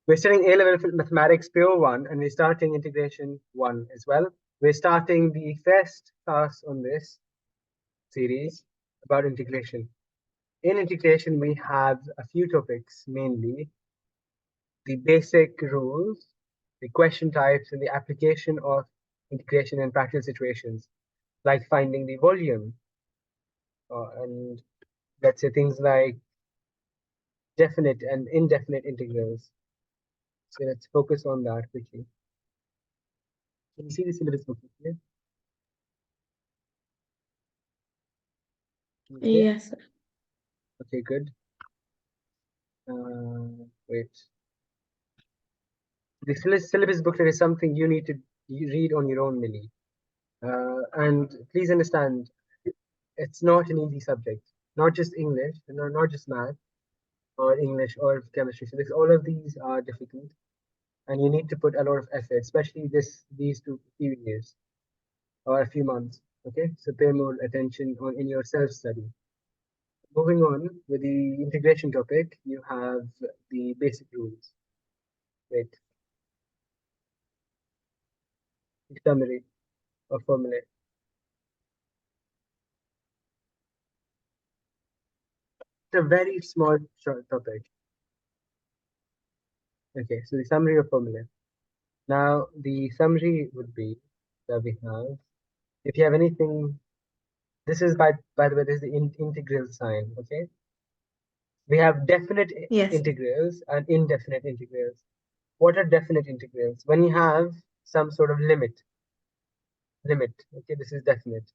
We're studying A-level mathematics pure 1, and we're starting integration 1 as well. We're starting the first class on this series about integration. In integration, we have a few topics, mainly the basic rules, the question types, and the application of integration in practical situations, like finding the volume, and let's say things like definite and indefinite integrals. So let's focus on that quickly. Can you see the syllabus book here? Okay. Yes, sir. Okay, good. Wait. The syllabus booklet is something you need to read on your own, Millie. And please understand, it's not an easy subject. Not just English, not just math or English or chemistry. So all of these are difficult, and you need to put a lot of effort, especially these few years or a few months. Okay, so pay more attention in your self-study. Moving on with the integration topic, you have the basic rules. Wait, summary or formula. It's a very small short topic. Okay, so the summary of formula. Now, the summary would be that we have, if you have anything, this is by the way, this is the integral sign, okay? We have definite Yes, integrals and indefinite integrals. What are definite integrals? When you have some sort of limit, okay, this is definite.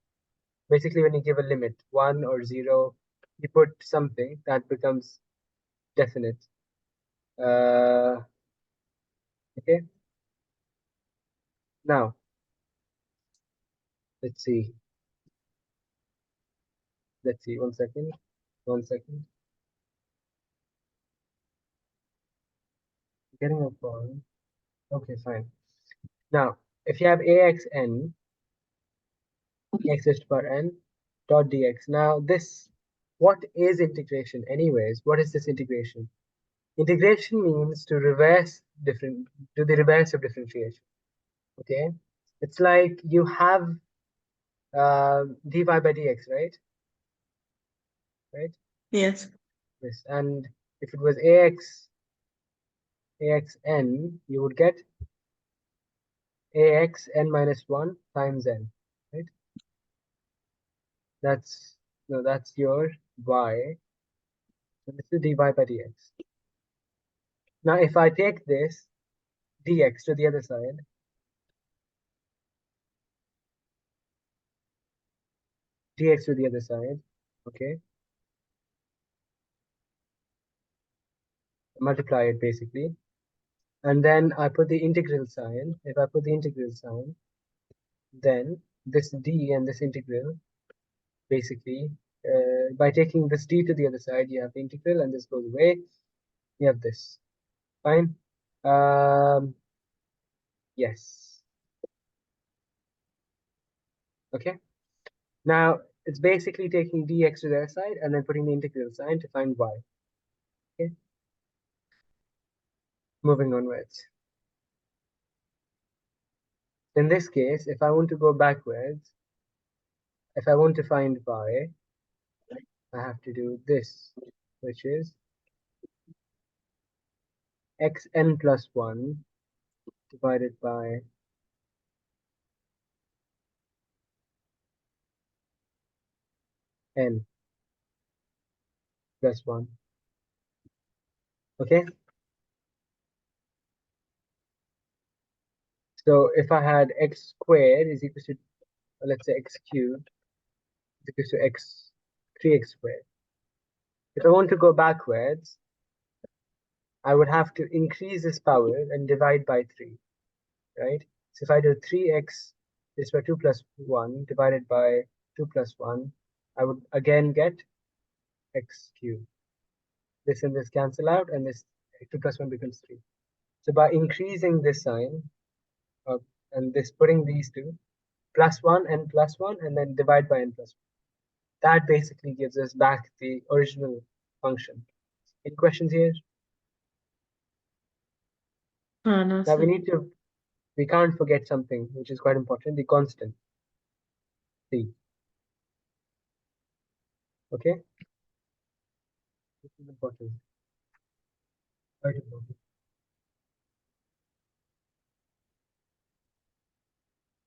Basically, when you give a limit, 1 or 0, you put something that becomes definite. Okay, now, let's see. Let's see, 1 second. 1 second. Getting a phone. Okay, fine. Now, if you have axn, x raised to the power n, dot dx. Now, what is integration anyways? What is this integration? Integration means to do the reverse of differentiation. Okay? It's like you have dy by dx, right? Right? yes, Yes. And if it was axn, you would get axn minus 1 times n, right? That's no, that's your y. So this is dy by dx. Now, if I take this dx to the other side, dx to the other side, okay, multiply it basically, and then I put the integral sign. If I put the integral sign, then this d and this integral, basically, by taking this d to the other side, you have the integral, and this goes away. You have this. Fine. Yes. Okay. Now, it's basically taking dx to the other side and then putting the integral sign to find y. Okay. Moving onwards. In this case, if I want to go backwards, if I want to find y, I have to do this, which is xn plus 1 divided by n plus 1. Okay? So if I had x squared is equal to, let's say, x cubed is equal to 3x squared. If I want to go backwards, I would have to increase this power and divide by 3, right? So if I do 3x is by 2 plus 1 divided by 2 plus 1, I would again get x cubed. This and this cancel out, and this 2 plus 1 becomes 3. So by increasing this sign, and this putting these two, plus 1 and plus 1, and then divide by n plus 1. That basically gives us back the original function. Any questions here? Oh, no, Now sir. we can't forget something which is quite important, the constant C. Okay? This is important. Quite important.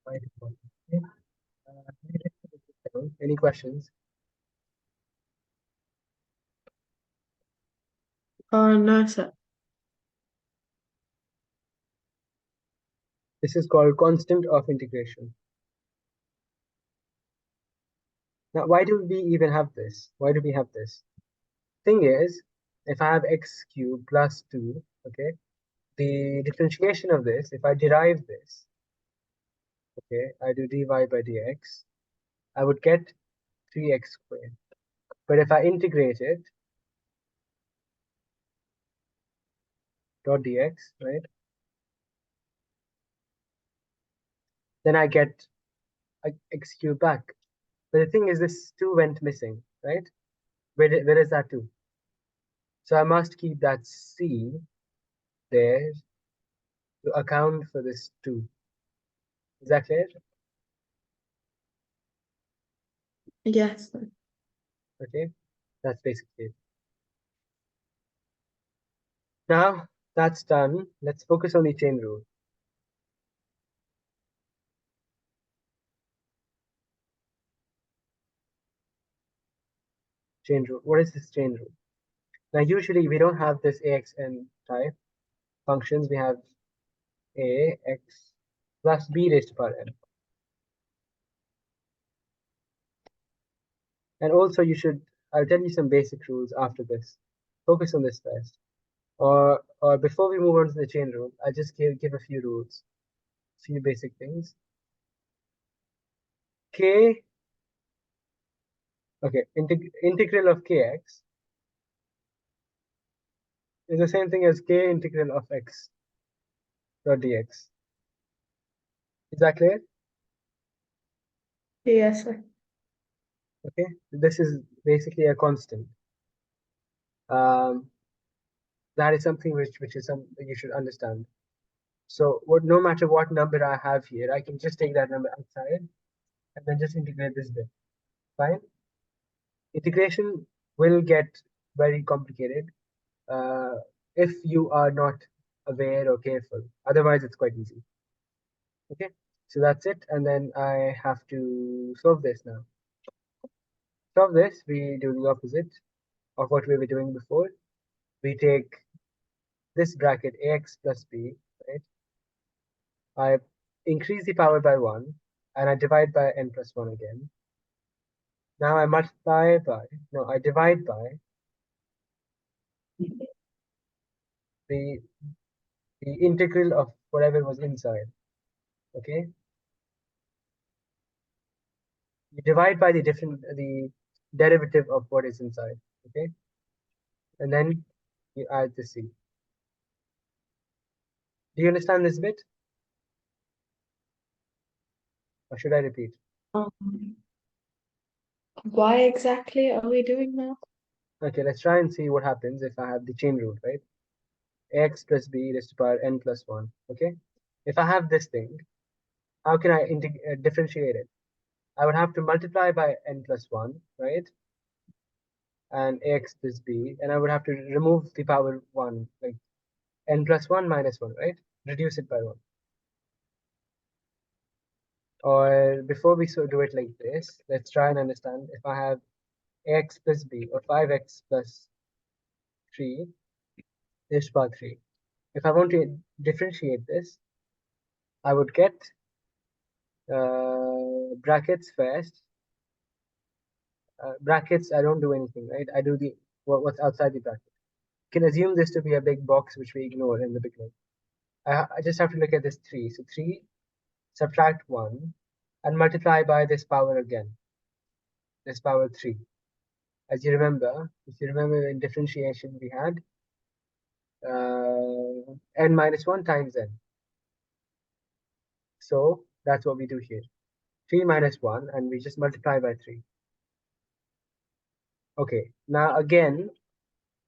Quite important. Okay? Let's put this down. Any questions? Oh, no, sir. This is called constant of integration. Now, why do we even have this? Why do we have this? Thing is, if I have x cubed plus 2, okay, the differentiation of this, if I derive this, okay, I do dy by dx, I would get 3x squared. But if I integrate it, dot dx, right, then I get x cubed back. But the thing is, this 2 went missing, right? Where is that 2? So I must keep that c there to account for this 2. Is that clear? Yes, sir. Okay, that's basically it. Now that's done, let's focus on the chain rule. Chain rule. What is this chain rule? Now usually we don't have this ax and type functions. We have a x plus b raised to power n. And also I'll tell you some basic rules after this. Focus on this first. Or before we move on to the chain rule, I just give a few rules, few basic things. K, okay, integral of kx is the same thing as k integral of x dot dx. Is that clear? Yes, sir. Okay, this is basically a constant. That is something which is something you should understand. So no matter what number I have here, I can just take that number outside and then just integrate this bit. Fine. Integration will get very complicated uh, if you are not aware or careful. Otherwise, it's quite easy. Okay. So that's it. And then I have to solve this now. Solve this, we do the opposite of what we were doing before. We take this bracket ax plus b, right? I increase the power by 1 and I divide by n plus 1 again. Now I multiply by, no, I divide by the the integral of whatever was inside. Okay, you divide by the derivative of what is inside. Okay, and then you add the c. Do you understand this bit, or should I repeat? Um, why exactly are we doing that? Okay, let's try and see what happens if I have the chain rule, right? X plus b raised to power n plus 1. Okay, if I have this thing, how can I differentiate it? I would have to multiply by n plus 1, right? And ax plus b, and I would have to remove the power 1, like n plus 1 minus 1, right? Reduce it by 1. Or before we so do it like this, let's try and understand if I have x plus b or 5x plus 3 raised to power 3. If I want to differentiate this, I would get brackets first. Brackets, I don't do anything, right? I do what's outside the bracket. You can assume this to be a big box which we ignore in the beginning. I just have to look at this 3. So 3 subtract 1 and multiply by this power again, this power 3. As you remember, if you remember in differentiation we had n minus 1 times n. So that's what we do here. 3 minus 1 and we just multiply by 3. Okay, now again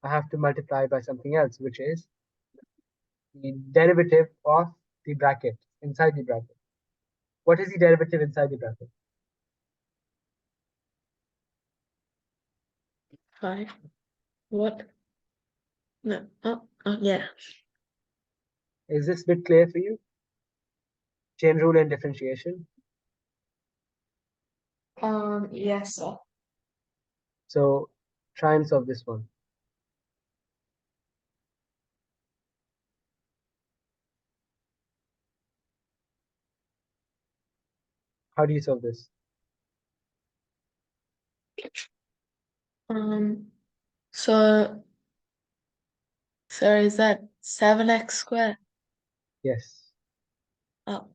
I have to multiply by something else, which is the derivative of the bracket inside the bracket. What is the derivative inside the bracket? 5. What? No. Oh, yeah. Is this bit clear for you? Chain rule and differentiation. Yes, sir. So try and solve this one. How do you solve this? So is that 7x squared? Yes. Oh.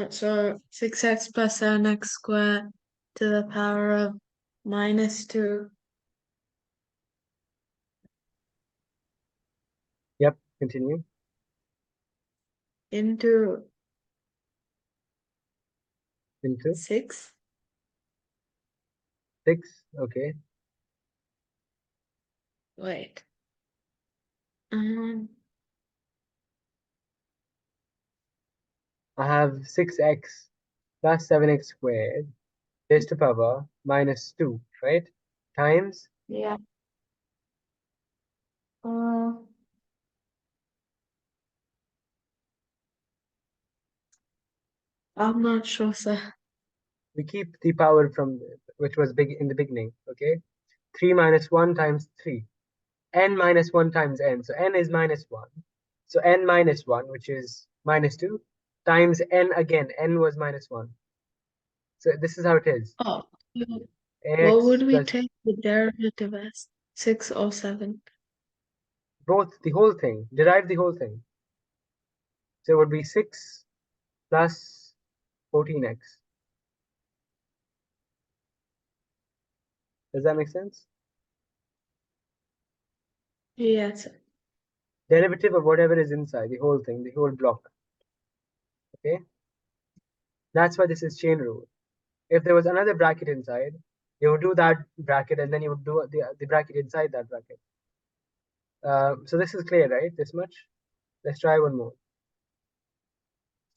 So 6x plus 7x squared to the power of -2. Yep. Continue. Into Into 6. 6. Okay. Wait. I have 6x plus 7x squared raised to power -2, right? Times Yeah. Uh, I'm not sure, sir. we keep the power from which was big in the beginning. Okay. 3 minus 1 times 3. N minus 1 times n. So n is -1. So n minus 1, which is -2, times n again. N was -1. So this is how it is. Oh, what Ax would we plus take the derivative as? 6 or 7? both, the whole thing. Derive the whole thing. So it would be 6 plus 14x. Does that make sense? Yes. Derivative of whatever is inside, the whole thing, the whole block. Okay? That's why this is chain rule. If there was another bracket inside, you would do that bracket and then you would do the bracket inside that bracket. So this is clear, right? This much. Let's try one more.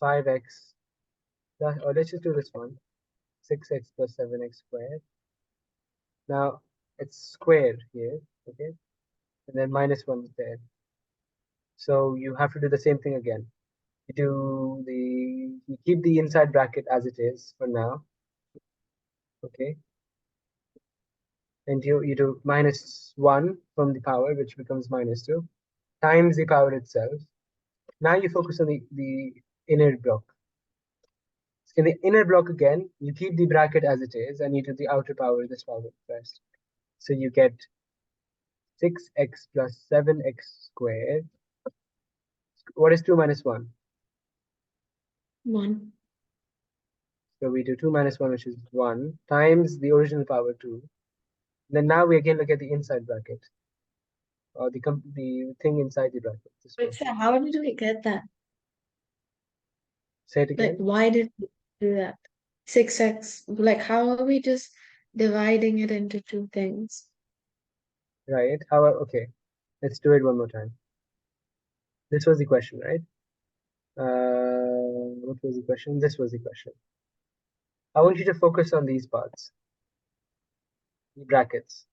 5x plus, or let's just do this one. 6x plus 7x squared. Now it's squared here, okay? And then -1 is there. So you have to do the same thing again. You keep the inside bracket as it is for now, okay? And you do -1 from the power, which becomes -2, times the power itself. Now you focus on the inner block. In the inner block again, you keep the bracket as it is, and you do the outer power, this power first. So you get 6x plus 7x squared. What is 2 minus 1? 1. So we do 2 minus 1, which is 1, times the original power 2. Then now we again look at the inside bracket, or the thing inside the bracket. This one. Wait, sir, how did we get that? Say it Like, again. why did we do that? 6x, like, how are we just dividing it into two things? Right. Okay. Let's do it one more time. This was the question, right? What was the question? This was the question. I want you to focus on these parts, the brackets,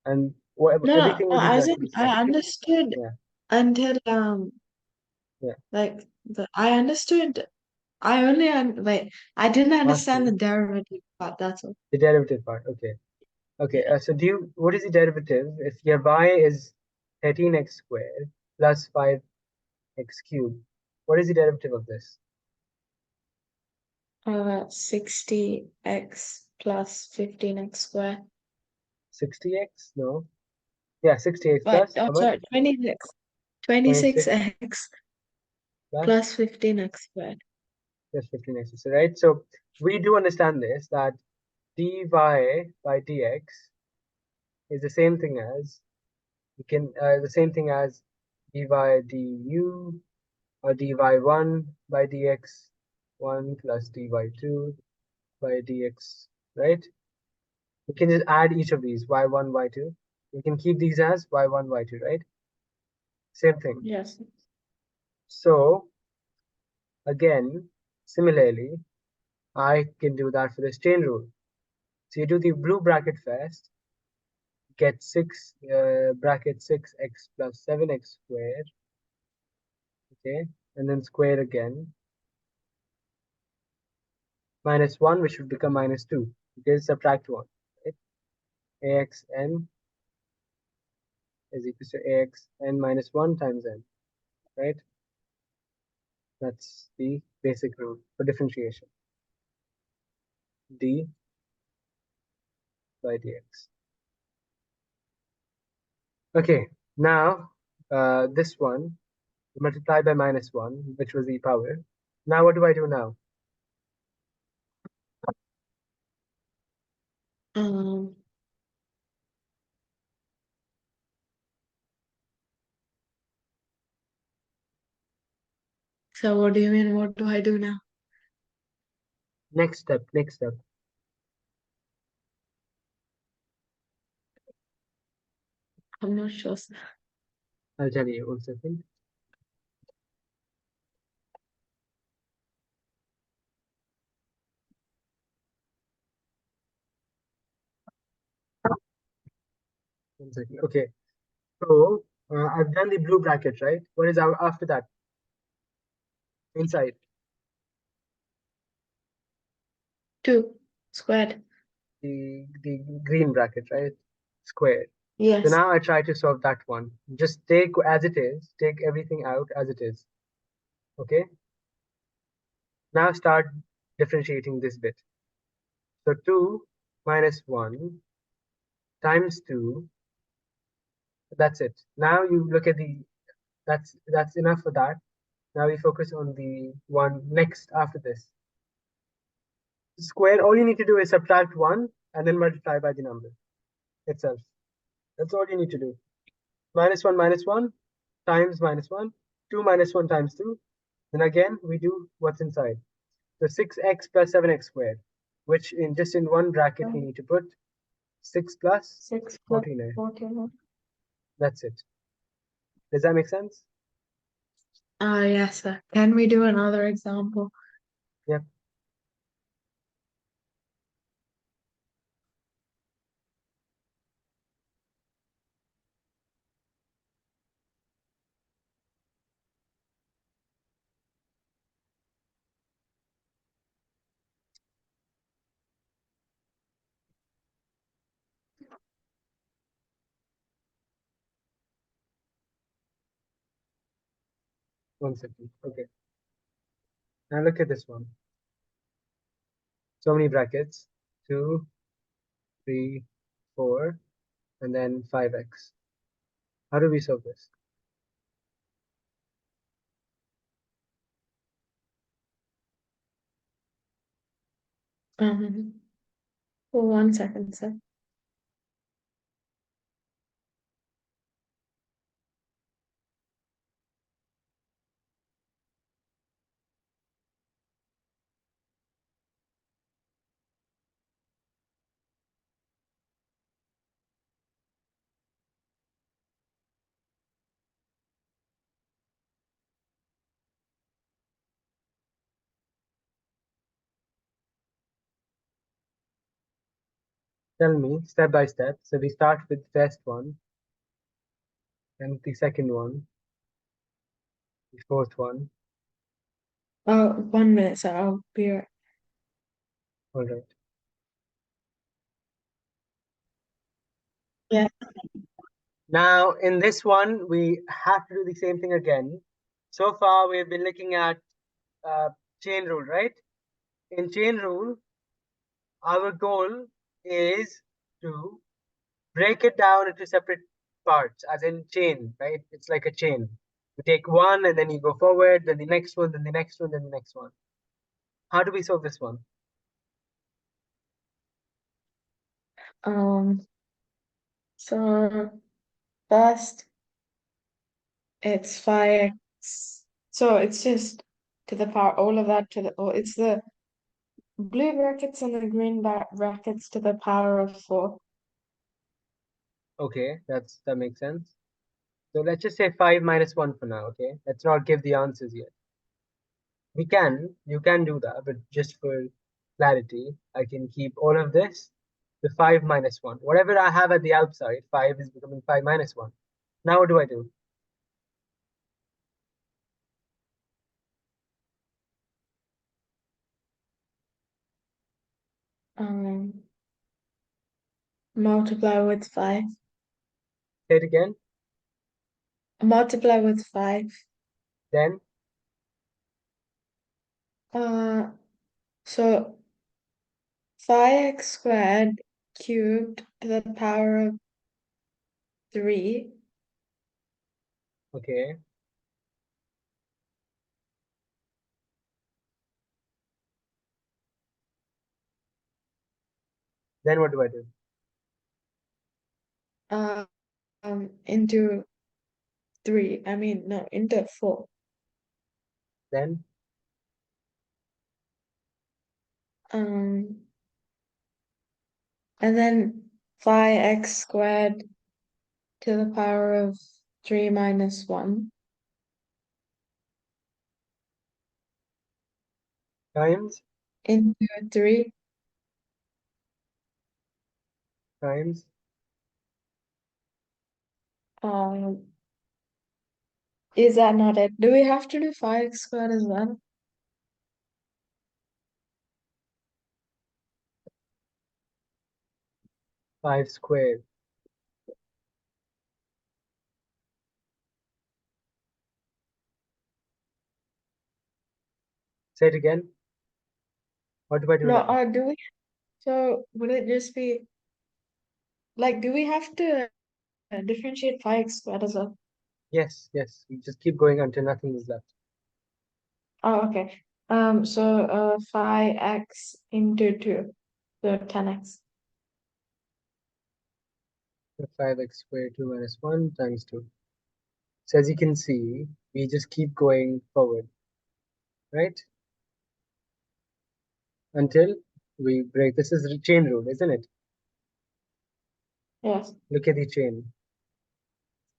and No, everything no, with the as in, brackets. I understood Yeah, until, yeah. like, I understood, wait, I didn't Ask understand me the derivative part, that's all. the derivative part. Okay. Okay. Yeah. So what is the derivative if your y is 13x squared plus 5x cubed? What is the derivative of this? 60x plus 15x squared. 60x? No. Yeah, 60x But, plus oh, how much? sorry, 26. 26 26x plus plus 15x squared. plus 15x. So, right? So we do understand this, that dy by dx is the same thing as dy du or dy1 by dx 1 plus dy2 by dx, right? We can just add each of these y1, y2. We can keep these as y1, y2, right? Same thing. Yes. So again, similarly, I can do that for this chain rule. So you do the blue bracket first, get 6 bracket 6x plus 7x squared, okay, and then square again, minus 1, which would become minus 2, because subtract 1, right? Axn is equal to axn minus 1 times n, right? That's the basic rule for differentiation. D by dx. Okay, now this one multiply by minus 1, which was the power. Now what do I do now? Um, so what do you mean? What do I do now? Next step, next step. I'm not sure, sir. I'll tell you 1 second. One second. Okay, so I've done the blue bracket, right? What is after that? Inside 2 squared. the green bracket, right? Square. So Yes. now I try to solve that one. Just take as it is, take everything out as it is. Okay. Now start differentiating this bit. So 2 minus 1 times 2. That's it. Now you look at the, that's enough for that. Now we focus on the one next after this. Square, all you need to do is subtract 1 and then multiply by the number itself. That's all you need to do. Minus 1 times minus 1, 2 minus 1 times 2. Then again, we do what's inside. So 6x plus 7x squared, which in just in one bracket, we need to put 6 plus 6 plus 14. 14. That's it. Does that make sense? Yes, sir. Can we do another example? Yep. One second. Okay. Now look at this one. So many brackets. 2, 3, 4, and then 5x. How do we solve this? Um, 1 second, sir. Tell me step by step. So we start with the first one, then the second one, the fourth one. Oh, 1 minute, sir. I'll be right. All right. Yeah. Now, in this one, we have to do the same thing again. So far, we've been looking at chain rule, right? In chain rule, our goal is to break it down into separate parts, as in chain, right? It's like a chain. You take one and then you go forward, then the next one, then the next one, then the next one. How do we solve this one? So first it's 5x. So it's just to the power, all of that to the, oh, it's the blue brackets and the green brackets to the power of 4. Okay, that makes sense. So let's just say 5 minus 1 for now, okay? Let's not give the answers yet. You can do that, but just for clarity, I can keep all of this to 5 minus 1. Whatever I have at the outside, 5 is becoming 5 minus 1. Now what do I do? Multiply with 5. Say it again. Multiply with 5. Then So 5x squared cubed to the power of 3 okay. Then what do I do? into 3. I mean, no, into 4. Then And then 5x squared to the power of 3 minus 1 times into 3. times Is that not it? Do we have to do 5x squared as well? 5 squared. Say it again. What do I do No, now? do we? So would it just be like, do we have to differentiate 5x squared as well? Yes, yes. You just keep going until nothing is left. Oh, okay. So 5x into 2, so 10x. So 5x squared 2 minus 1 times 2. So as you can see, we just keep going forward, right? Until we break. This is the chain rule, isn't it? Yes. Look at the chain.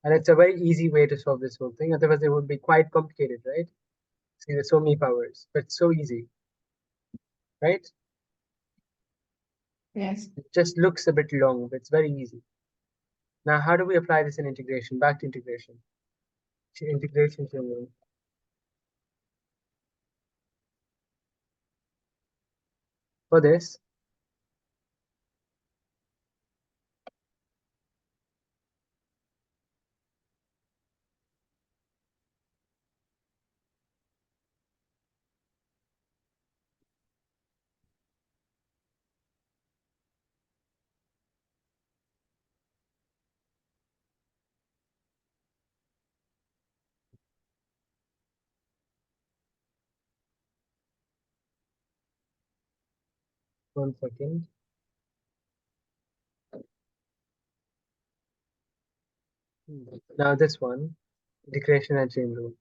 And it's a very easy way to solve this whole thing. Otherwise, it would be quite complicated, right? See, there's so many powers, but it's so easy, right? Yes. It just looks a bit long, but it's very easy. Now, how do we apply this in integration? Back to integration. Integration chain rule. For this, one second. Now this one, integration and chain rule.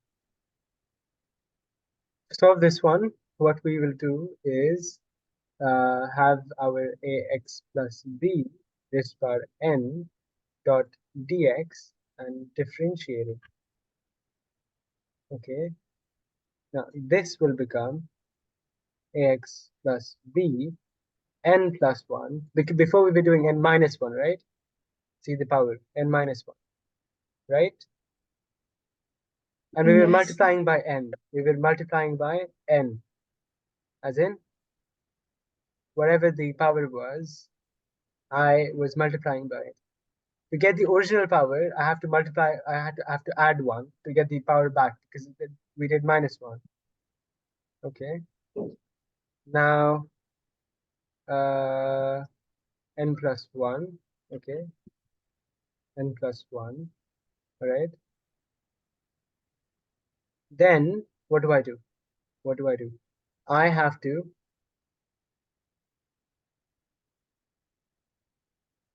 To solve this one, what we will do is have our ax plus b raised to power n dot dx and differentiate it. Okay. Now this will become ax plus b n plus 1. Before we were doing n minus 1, right? See the power n minus 1, right? And we were Yes. multiplying by n. We were multiplying by n, as in whatever the power was, I was multiplying by it. To get the original power, I have to multiply. I have to add 1 to get the power back because we did minus 1. Okay. Now n plus 1. Okay. N plus 1. All right. Then what do I do? What do I do? I have to.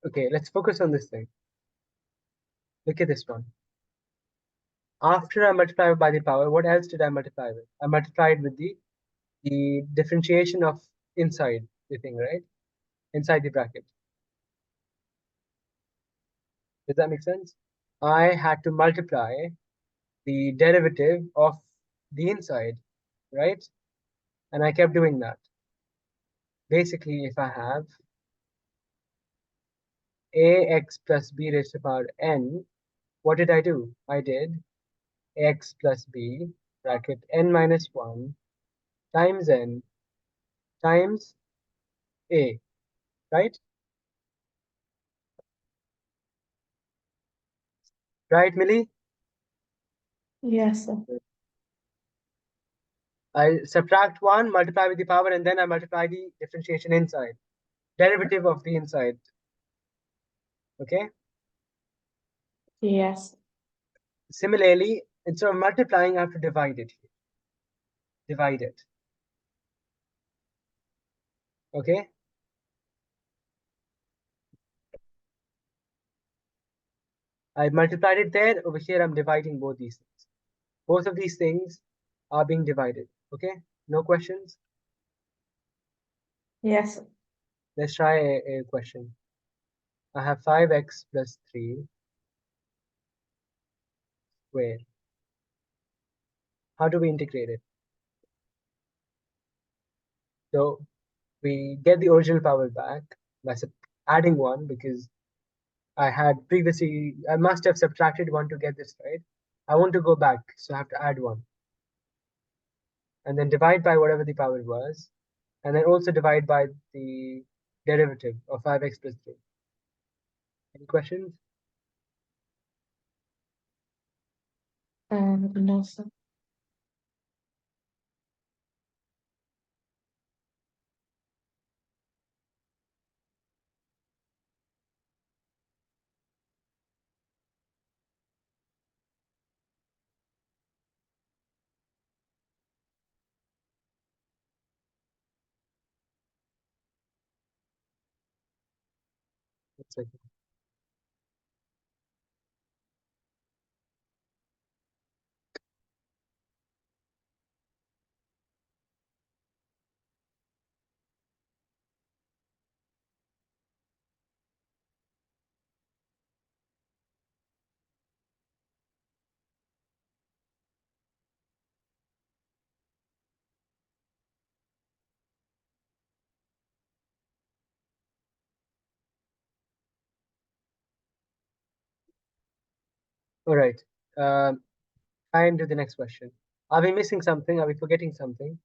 Okay. Let's focus on this thing. Look at this one. After I multiply by the power, what else did I multiply with? I multiplied with the differentiation of inside the thing, right? Inside the bracket. Does that make sense? I had to multiply the derivative of the inside, right? And I kept doing that. Basically, if I have ax plus b raised to the power n, what did I do? I did x plus b bracket n minus 1 times n times a, right? Right, Millie? Yes, sir. I subtract 1, multiply with the power, and then I multiply the differentiation inside, derivative of the inside. Okay? Yes. Similarly, instead of multiplying, I have to divide it here. Divide it. Okay? I multiplied it there. Over here, I'm dividing both these things. Both of these things are being divided. Okay? No questions? Yes. Let's try a question. I have 5x plus 3 squared. How do we integrate it? So we get the original power back by adding 1 because I had previously, I must have subtracted 1 to get this right. I want to go back, so I have to add 1. And then divide by whatever the power was. And then also divide by the derivative of 5x plus 3. Any questions? No, sir. That's okay. All right. Try and do the next question. Are we missing something? Are we forgetting something?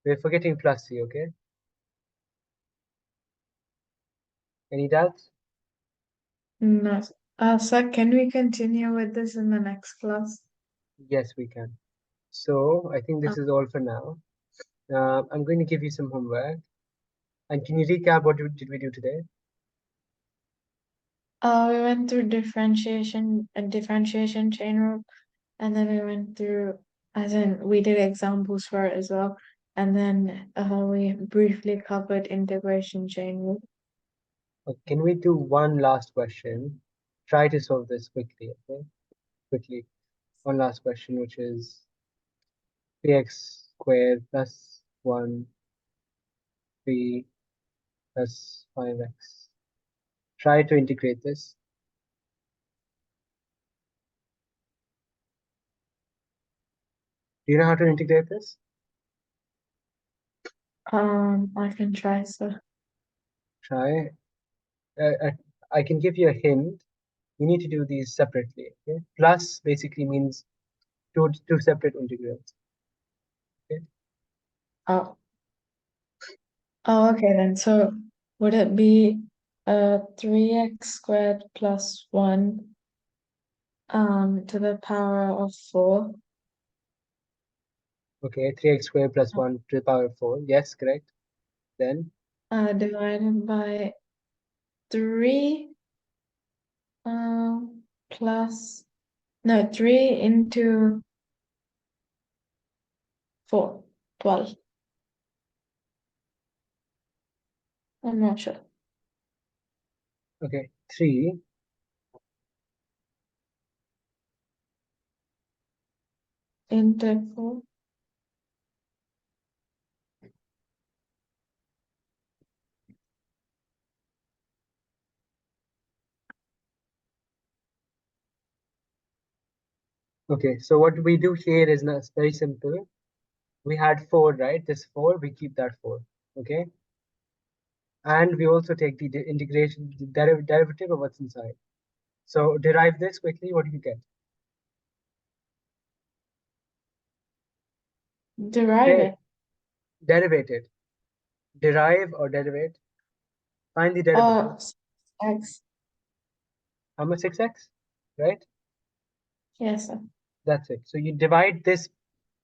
We're forgetting plus C, okay? Any doubts? No. Sir, can we continue with this in the next class? Yes, we can. So I think Uh, this is all for now. I'm going to give you some homework. And can you recap what did we do today? we went through differentiation and differentiation chain rule, and then we went through, as in we did examples for it as well, and then we briefly covered integration chain rule. Can we do one last question? Try to solve this quickly, okay? Quickly. One last question, which is 3x squared plus 1, 3 plus 5x. Try to integrate this. Do you know how to integrate this? I can try, sir. Try. I can give you a hint. You need to do these separately, okay? Plus basically means two separate integrals, okay? Oh, oh, okay then. So would it be 3x squared plus 1 to the power of 4 Okay, 3x squared plus 1 to the power of 4. Yes, correct. Then, divided by 3 plus no 3 into 4, 12. I'm not sure. okay, 3 Into 4. Okay, so what we do here is not very simple. We had 4, right? This 4, we keep that 4. Okay. And we also take the integration, the derivative of what's inside. So derive this quickly. What do you get? Derive Okay, it. derivative. Derive or derivate. Find the derivative. X. How much 6x? Right? Yes, sir. That's it. So you divide this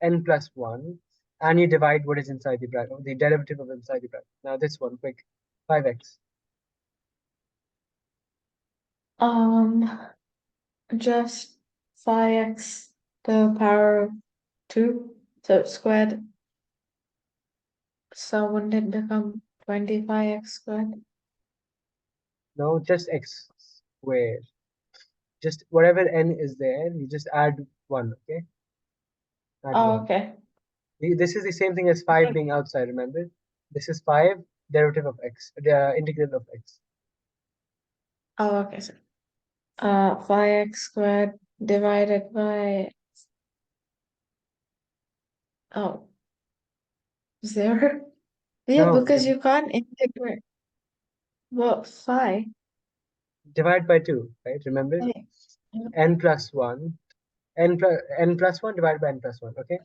n plus 1 and you divide what is inside the bracket, the derivative of inside the bracket. Now this one, quick. 5x. Just 5x to the power of 2, so it's squared. So wouldn't it become 25x squared? No, just x squared. Just whatever n is there, you just add 1, okay? Add Oh, 1. okay. This is the same thing as 5 being outside, remember? This is 5 derivative of x, the integral of x. Oh, okay, so 5x squared divided by, oh, 0? Yeah, No, because you can't integrate. Well, 5. divide by 2, right? Remember? Hey, N plus 1, n plus 1 divided by n plus 1, okay?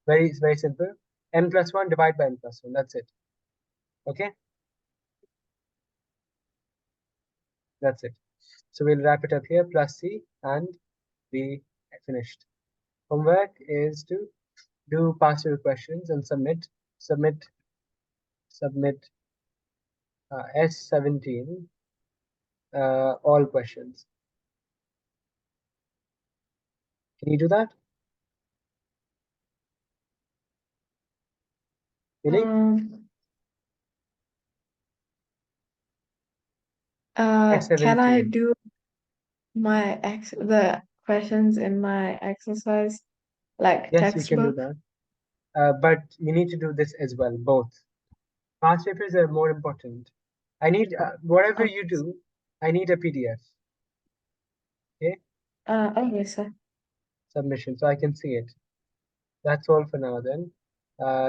Very simple. N plus 1 divided by n plus 1, that's it. Okay? That's it. So we'll wrap it up here, plus C, and we finished. Homework is to do past year questions and submit S17 all questions. Can you do that? Really? Can I S17. do the questions in my exercise like Yes, you can do textbook? that. But you need to do this as well, both. Past papers are more important. I need, whatever Oh, you do, I need a PDF, okay? okay, sir. Submission, so I can see it. That's all for now then.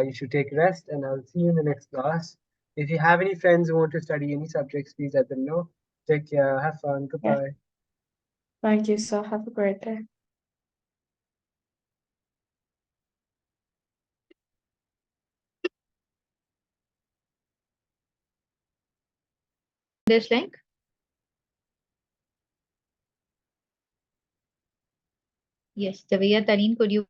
You should take rest and I'll see you in the next class. If you have any friends who want to study any subjects, please let them know. Take care. Have fun. Yes, Goodbye. thank you, sir. Have a great day. This link? Yes, Javia Tarin, could you